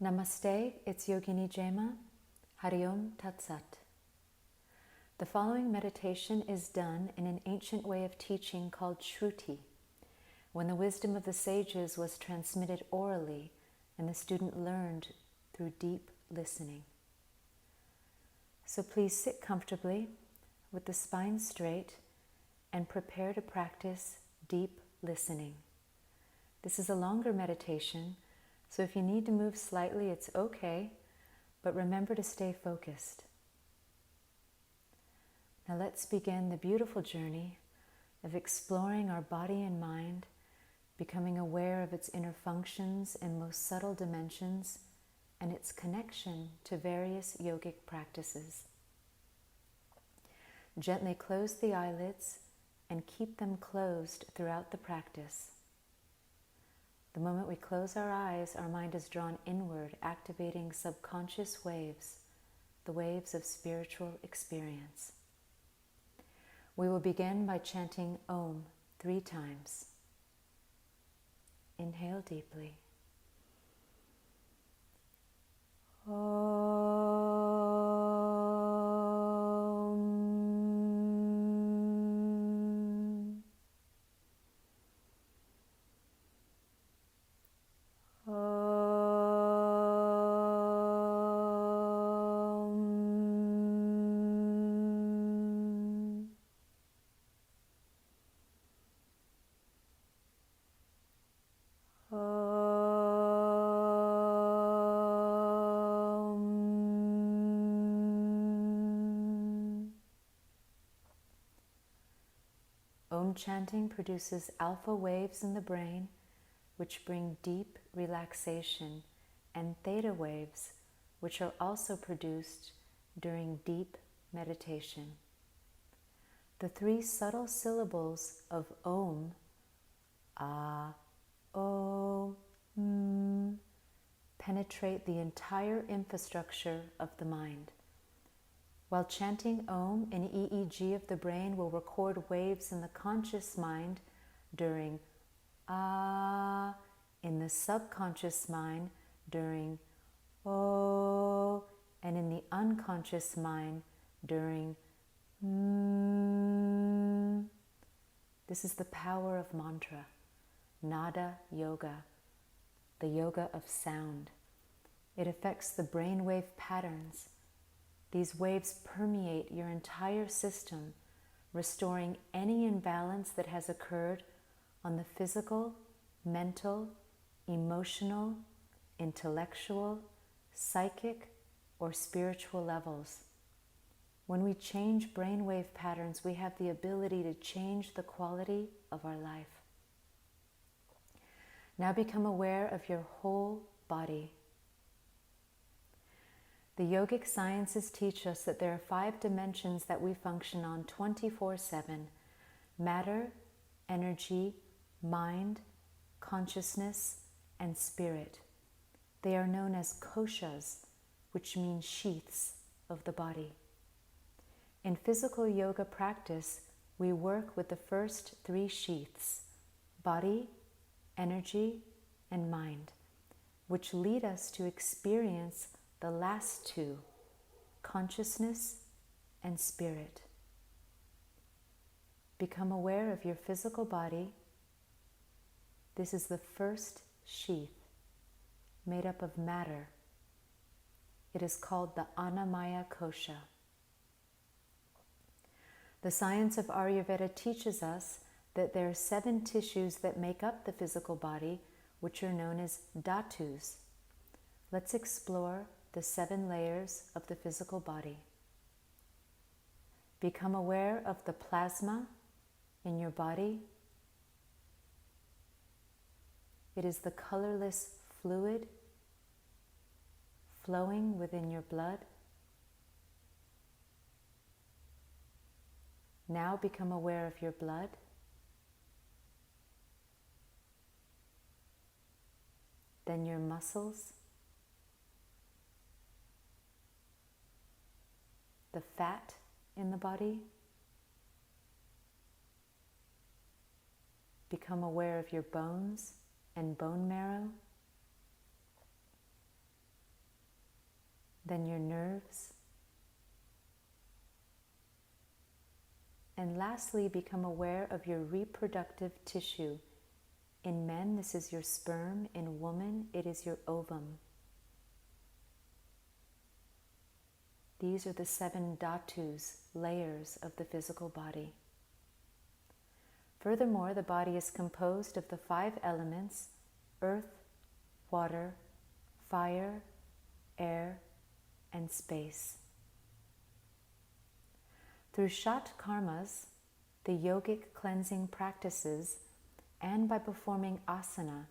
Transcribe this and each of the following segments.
Namaste, it's Yogini Jaima. Hari Om Tat Sat. The following meditation is done in an ancient way of teaching called shruti, when the wisdom of the sages was transmitted orally and the student learned through deep listening. So please sit comfortably with the spine straight and prepare to practice deep listening. This is a longer meditation, so if you need to move slightly, it's okay, but remember to stay focused. Now let's begin the beautiful journey of exploring our body and mind, becoming aware of its inner functions and most subtle dimensions, and its connection to various yogic practices. Gently close the eyelids and keep them closed throughout the practice. The moment we close our eyes, our mind is drawn inward, activating subconscious waves, the waves of spiritual experience. We will begin by chanting Om 3 times. Inhale deeply. Om chanting produces alpha waves in the brain, which bring deep relaxation, and theta waves, which are also produced during deep meditation. The 3 subtle syllables of Om, A, O, M, penetrate the entire infrastructure of the mind. While chanting Om, an EEG of the brain will record waves in the conscious mind during Ah, in the subconscious mind during O, and in the unconscious mind during M. This is the power of mantra, nada yoga, the yoga of sound. It affects the brainwave patterns. These waves permeate your entire system, restoring any imbalance that has occurred on the physical, mental, emotional, intellectual, psychic, or spiritual levels. When we change brainwave patterns, we have the ability to change the quality of our life. Now become aware of your whole body. The yogic sciences teach us that there are 5 dimensions that we function on 24/7: matter, energy, mind, consciousness, and spirit. They are known as koshas, which means sheaths of the body. In physical yoga practice, we work with the first 3 sheaths: body, energy, and mind, which lead us to experience the last 2, consciousness and spirit. Become aware of your physical body. This is the first sheath, made up of matter. It is called the Annamaya Kosha. The science of Ayurveda teaches us that there are 7 tissues that make up the physical body, which are known as dhatus. Let's explore the 7 layers of the physical body. Become aware of the plasma in your body. It is the colorless fluid flowing within your blood. Now become aware of your blood. Then your muscles, the fat in the body. Become aware of your bones and bone marrow. then your nerves, and lastly, become aware of your reproductive tissue. In men, this is your sperm. In woman, it is your ovum. These are the 7 dhatus, layers of the physical body. Furthermore, the body is composed of the 5 elements: earth, water, fire, air, and space. Through shat karmas, the yogic cleansing practices, and by performing asana,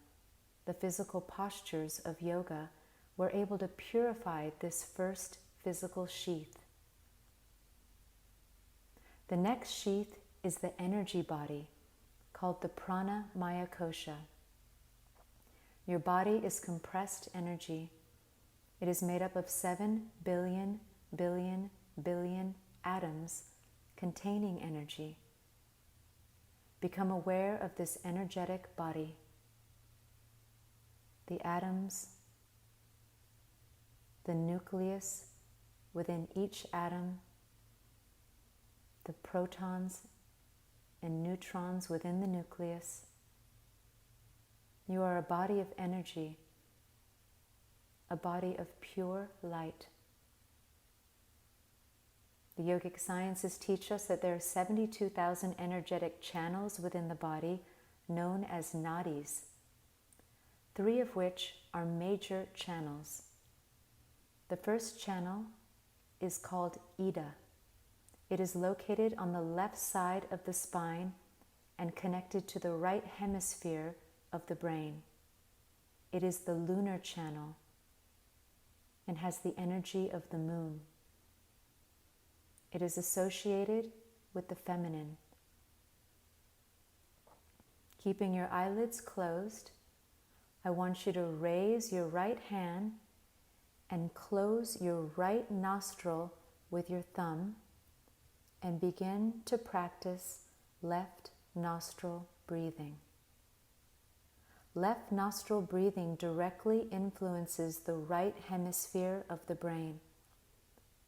the physical postures of yoga, we're able to purify this first physical sheath. The next sheath is the energy body, called the prana maya kosha. Your body is compressed energy. It is made up of 7 billion, billion, billion atoms containing energy. Become aware of this energetic body. The atoms, the nucleus within each atom, the protons and neutrons within the nucleus. You are a body of energy, a body of pure light. The yogic sciences teach us that there are 72,000 energetic channels within the body, known as nadis, 3 of which are major channels. The first channel is called Ida. It is located on the left side of the spine and connected to the right hemisphere of the brain. It is the lunar channel and has the energy of the moon. It is associated with the feminine. Keeping your eyelids closed, I want you to raise your right hand and close your right nostril with your thumb and begin to practice left nostril breathing. Left nostril breathing directly influences the right hemisphere of the brain.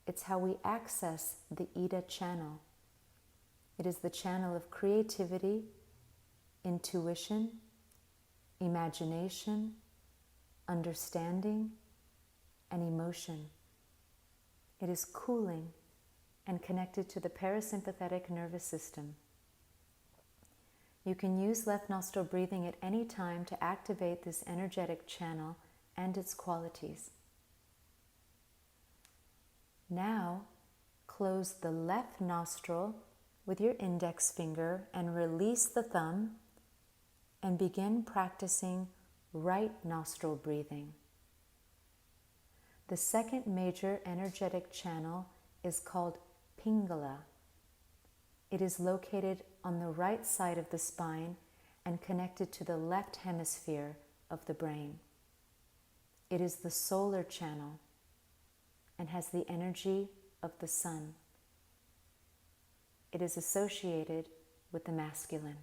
It's how we access the Ida channel. It is the channel of creativity, intuition, imagination, understanding, and emotion. It is cooling and connected to the parasympathetic nervous system. You can use left nostril breathing at any time to activate this energetic channel and its qualities. Now, close the left nostril with your index finger and release the thumb and begin practicing right nostril breathing. The second major energetic channel is called Pingala. It is located on the right side of the spine and connected to the left hemisphere of the brain. It is the solar channel and has the energy of the sun. It is associated with the masculine.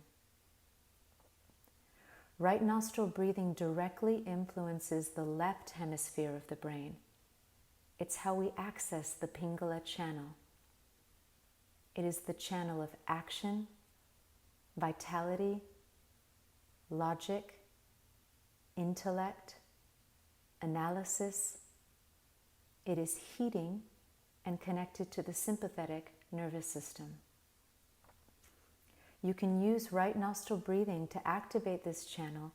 Right nostril breathing directly influences the left hemisphere of the brain. It's how we access the Pingala channel. It is the channel of action, vitality, logic, intellect, analysis. It is heating and connected to the sympathetic nervous system. You can use right nostril breathing to activate this channel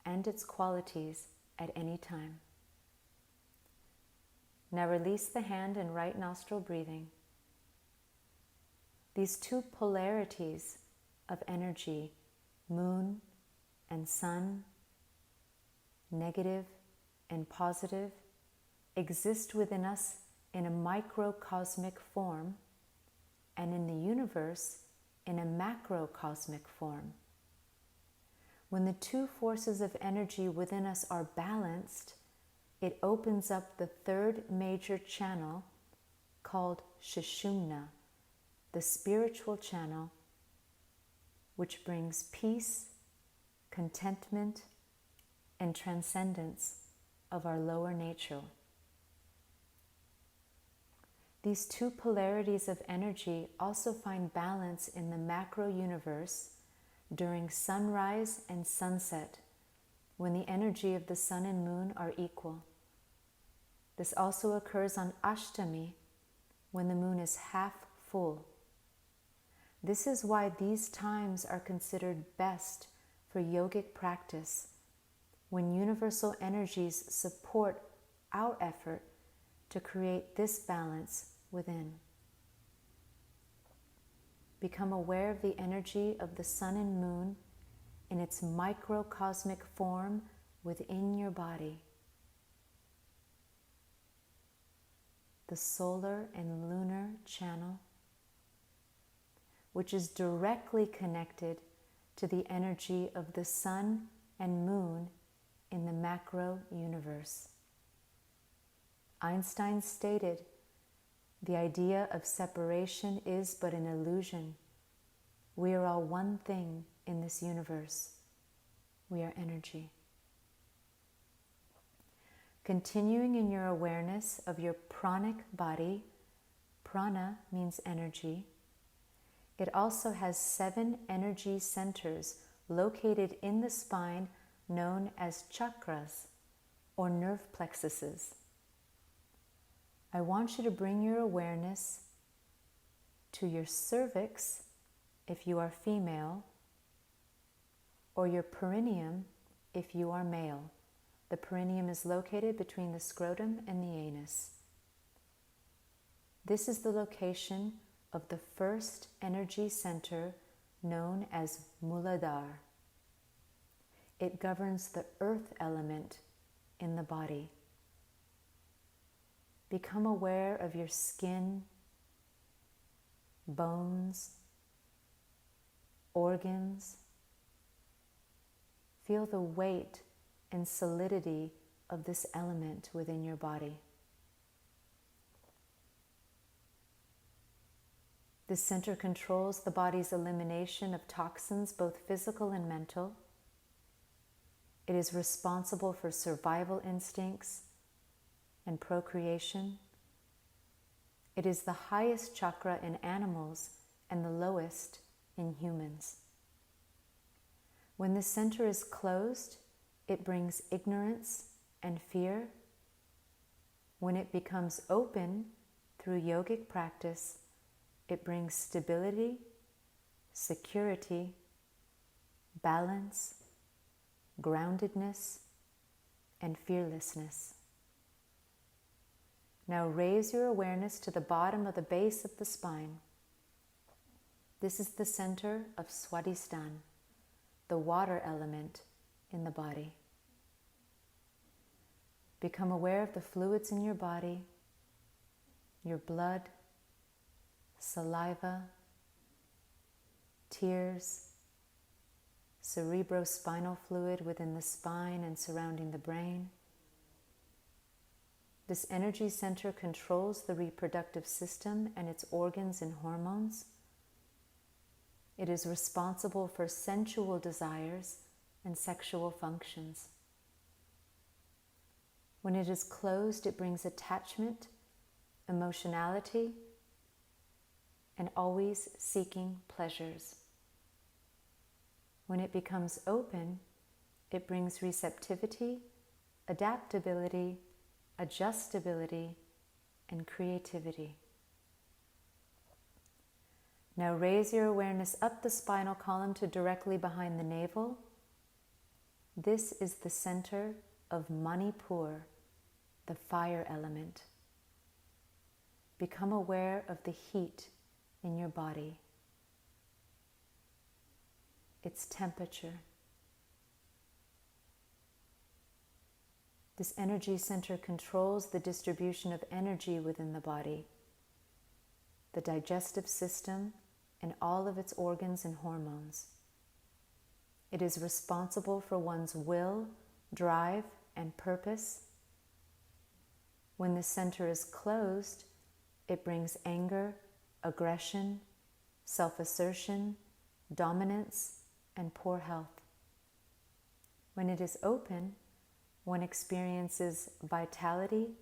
and its qualities at any time. Now release the hand and right nostril breathing. These 2 polarities of energy, moon and sun, negative and positive, exist within us in a microcosmic form and in the universe in a macrocosmic form. When the 2 forces of energy within us are balanced, it opens up the 3rd major channel called Sushumna, the spiritual channel, which brings peace, contentment, and transcendence of our lower nature. These two polarities of energy also find balance in the macro universe during sunrise and sunset, when the energy of the sun and moon are equal. This also occurs on Ashtami, when the moon is half full. This is why these times are considered best for yogic practice, when universal energies support our effort to create this balance within. Become aware of the energy of the sun and moon in its microcosmic form within your body. The solar and lunar channel, which is directly connected to the energy of the sun and moon in the macro universe. Einstein stated, "The idea of separation is but an illusion. We are all one thing in this universe. We are energy." Continuing in your awareness of your pranic body, prana means energy. It also has 7 energy centers located in the spine known as chakras or nerve plexuses. I want you to bring your awareness to your cervix if you are female, or your perineum if you are male. The perineum is located between the scrotum and the anus. This is the location of the first energy center known as Muladhara. It governs the earth element in the body. Become aware of your skin, bones, organs. Feel the weight and solidity of this element within your body. This center controls the body's elimination of toxins, both physical and mental. It is responsible for survival instincts and procreation. It is the highest chakra in animals and the lowest in humans. When the center is closed, it brings ignorance and fear. When it becomes open through yogic practice, it brings stability, security, balance, groundedness, and fearlessness. Now raise your awareness to the bottom of the base of the spine. This is the center of Swadhisthana, the water element in the body. Become aware of the fluids in your body, your blood, saliva, tears, cerebrospinal fluid within the spine and surrounding the brain. This energy center controls the reproductive system and its organs and hormones. It is responsible for sensual desires and sexual functions. When it is closed, it brings attachment, emotionality, and always seeking pleasures. When it becomes open, it brings receptivity, adaptability, adjustability, and creativity. Now raise your awareness up the spinal column to directly behind the navel. This is the center of Manipur, the fire element. Become aware of the heat in your body, its temperature. This energy center controls the distribution of energy within the body, the digestive system, and all of its organs and hormones. It is responsible for one's will, drive, and purpose. When the center is closed, it brings anger, aggression, self-assertion, dominance, and poor health. When it is open, one experiences vitality,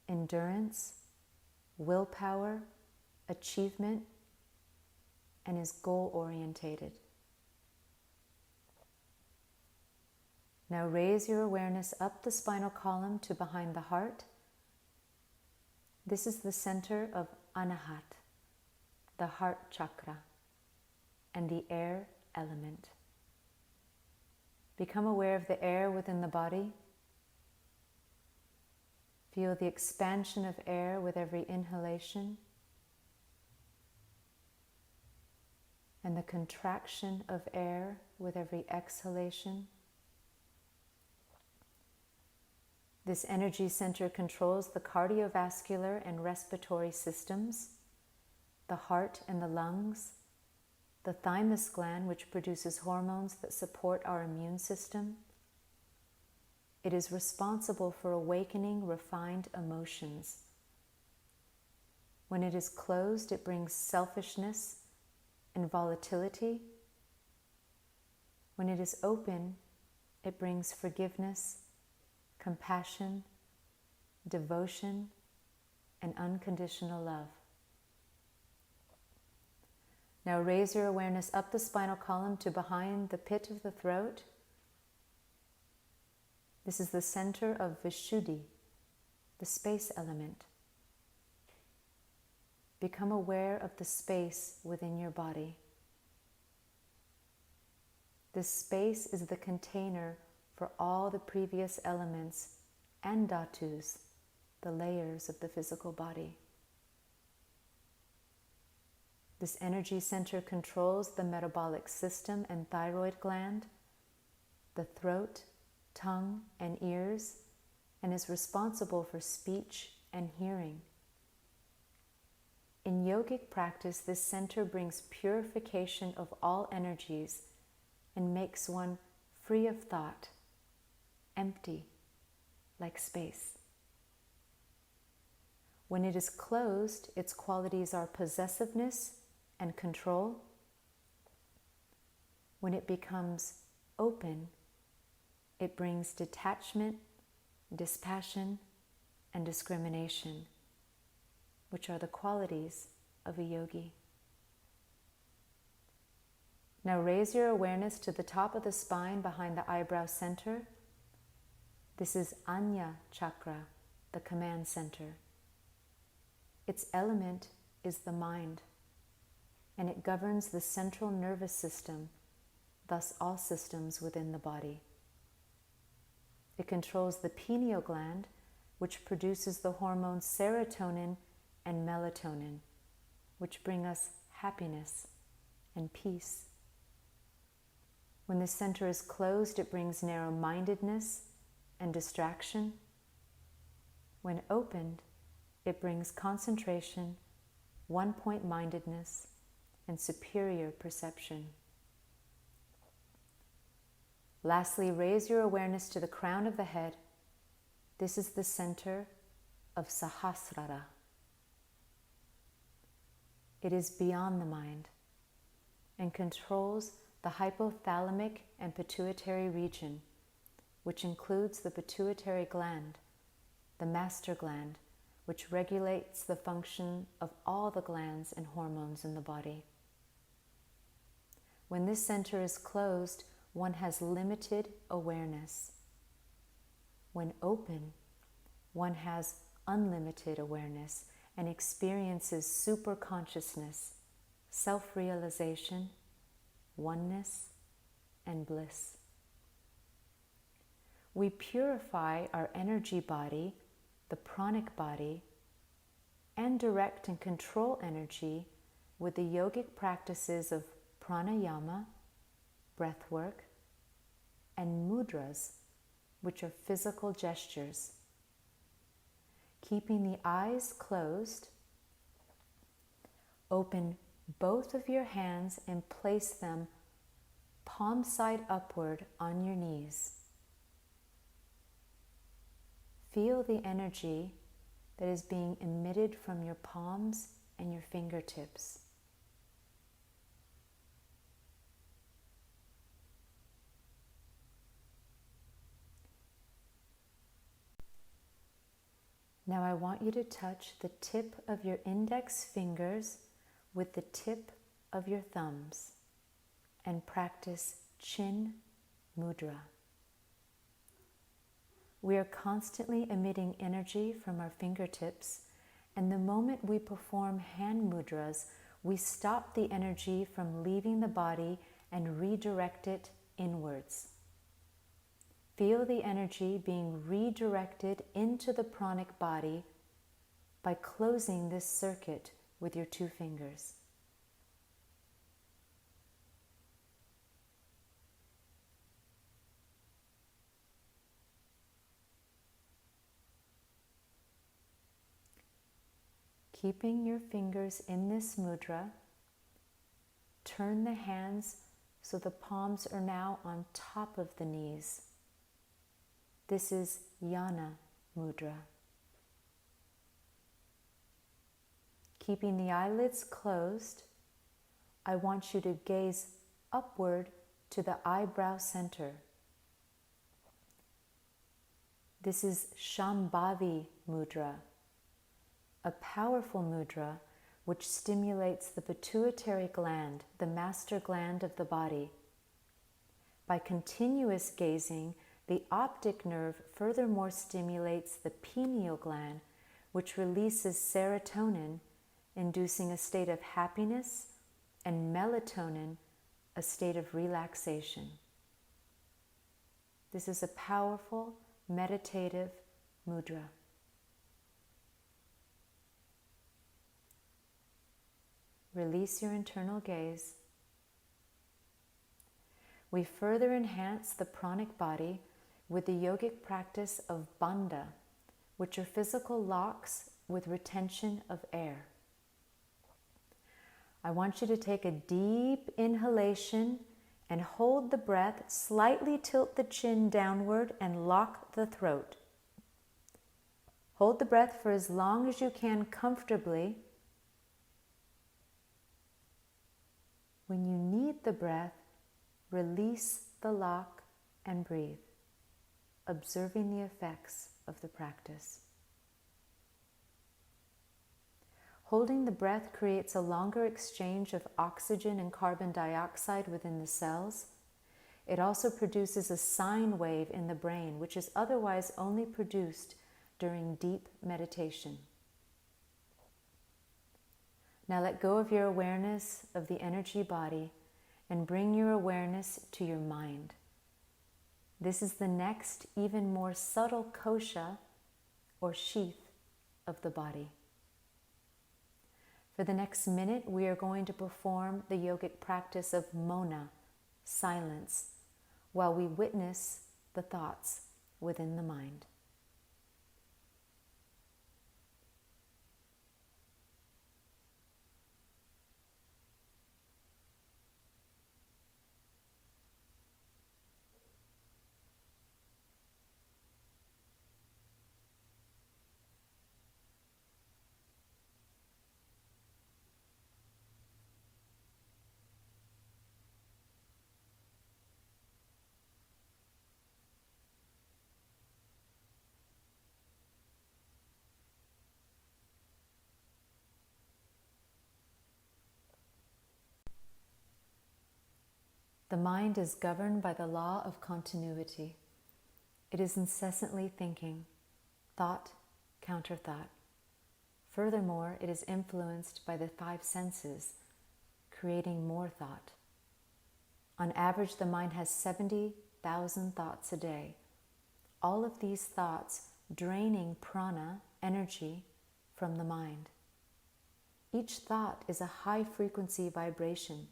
endurance, willpower, achievement, and is goal-orientated. Now raise your awareness up the spinal column to behind the heart. This is the center of Anahat, the heart chakra, and the air element. Become aware of the air within the body. Feel the expansion of air with every inhalation and the contraction of air with every exhalation. This energy center controls the cardiovascular and respiratory systems, the heart and the lungs, the thymus gland, which produces hormones that support our immune system. It is responsible for awakening refined emotions. When it is closed, it brings selfishness and volatility. When it is open, it brings forgiveness, compassion, devotion, and unconditional love. Now raise your awareness up the spinal column to behind the pit of the throat. This is the center of Vishuddhi, the space element. Become aware of the space within your body. This space is the container for all the previous elements and dhatus, the layers of the physical body. This energy center controls the metabolic system and thyroid gland, the throat, tongue, and ears, and is responsible for speech and hearing. In yogic practice, this center brings purification of all energies and makes one free of thought, empty, like space. When it is closed, its qualities are possessiveness and control. When it becomes open, it brings detachment, dispassion, and discrimination, which are the qualities of a yogi. Now raise your awareness to the top of the spine behind the eyebrow center. This is Anya chakra, the command center. Its element is the mind, and it governs the central nervous system, thus all systems within the body. It controls the pineal gland, which produces the hormones serotonin and melatonin, which bring us happiness and peace. When the center is closed, it brings narrow-mindedness and distraction. When opened, it brings concentration, one-point mindedness, and superior perception. Lastly, raise your awareness to the crown of the head. This is the center of Sahasrara. It is beyond the mind and controls the hypothalamic and pituitary region, which includes the pituitary gland, the master gland, which regulates the function of all the glands and hormones in the body. When this center is closed, one has limited awareness. When open, one has unlimited awareness and experiences super consciousness, self-realization, oneness, and bliss. We purify our energy body, the pranic body, and direct and control energy with the yogic practices of pranayama, breath work, and mudras, which are physical gestures. Keeping the eyes closed, open both of your hands and place them palm side upward on your knees. Feel the energy that is being emitted from your palms and your fingertips. Now I want you to touch the tip of your index fingers with the tip of your thumbs and practice chin mudra. We are constantly emitting energy from our fingertips, and the moment we perform hand mudras, we stop the energy from leaving the body and redirect it inwards. Feel the energy being redirected into the pranic body by closing this circuit with your two fingers. Keeping your fingers in this mudra, turn the hands so the palms are now on top of the knees. This is Yana mudra. Keeping the eyelids closed, I want you to gaze upward to the eyebrow center. This is Shambhavi mudra, a powerful mudra which stimulates the pituitary gland, the master gland of the body. By continuous gazing, the optic nerve furthermore stimulates the pineal gland, which releases serotonin, inducing a state of happiness, and melatonin, a state of relaxation. This is a powerful, meditative mudra. Release your internal gaze. We further enhance the pranic body with the yogic practice of bandha, which are physical locks with retention of air. I want you to take a deep inhalation and hold the breath, slightly tilt the chin downward and lock the throat. Hold the breath for as long as you can comfortably. When you need the breath, release the lock and breathe, observing the effects of the practice. Holding the breath creates a longer exchange of oxygen and carbon dioxide within the cells. It also produces a sine wave in the brain, which is otherwise only produced during deep meditation. Now let go of your awareness of the energy body and bring your awareness to your mind. This is the next, even more subtle kosha, or sheath, of the body. For the next minute, we are going to perform the yogic practice of mona, silence, while we witness the thoughts within the mind. The mind is governed by the law of continuity. It is incessantly thinking, thought, counter thought. Furthermore, it is influenced by the five senses, creating more thought. On average, the mind has 70,000 thoughts a day. All of these thoughts draining prana, energy, from the mind. Each thought is a high-frequency vibration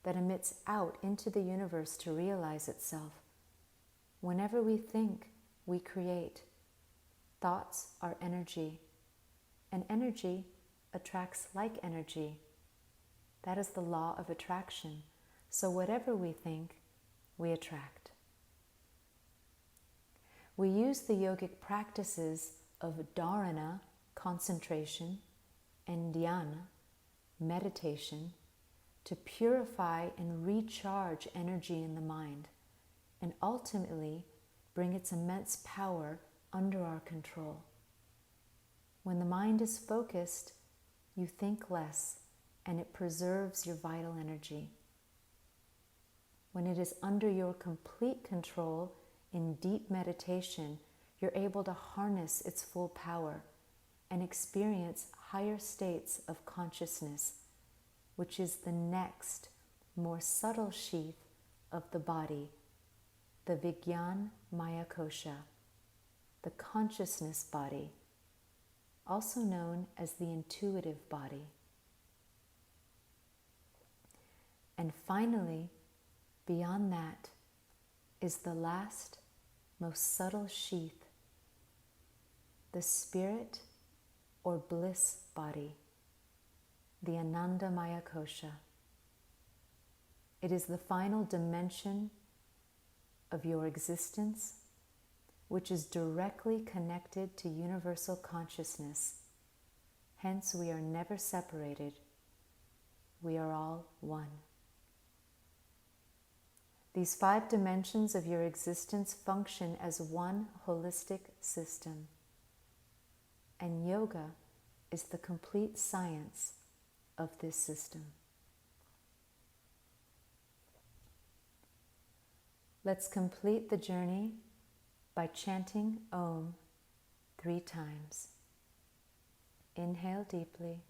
that emits out into the universe to realize itself. Whenever we think, we create. Thoughts are energy, and energy attracts like energy. That is the law of attraction. So whatever we think, we attract. We use the yogic practices of dharana, concentration, and dhyana, meditation, to purify and recharge energy in the mind, and ultimately bring its immense power under our control. When the mind is focused, you think less, and it preserves your vital energy. When it is under your complete control in deep meditation, you're able to harness its full power and experience higher states of consciousness, which is the next, more subtle sheath of the body, the Vigyan Maya Kosha, the consciousness body, also known as the intuitive body. And finally, beyond that, is the last, most subtle sheath, the spirit or bliss body, the Ananda Maya Kosha. It is the final dimension of your existence, which is directly connected to universal consciousness. Hence, we are never separated. We are all one. These 5 dimensions of your existence function as one holistic system. And yoga is the complete science of this system. Let's complete the journey by chanting Om 3 times. Inhale deeply.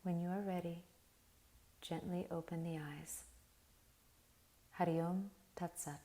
When you are ready, gently open the eyes. Hari Om Tat Sat.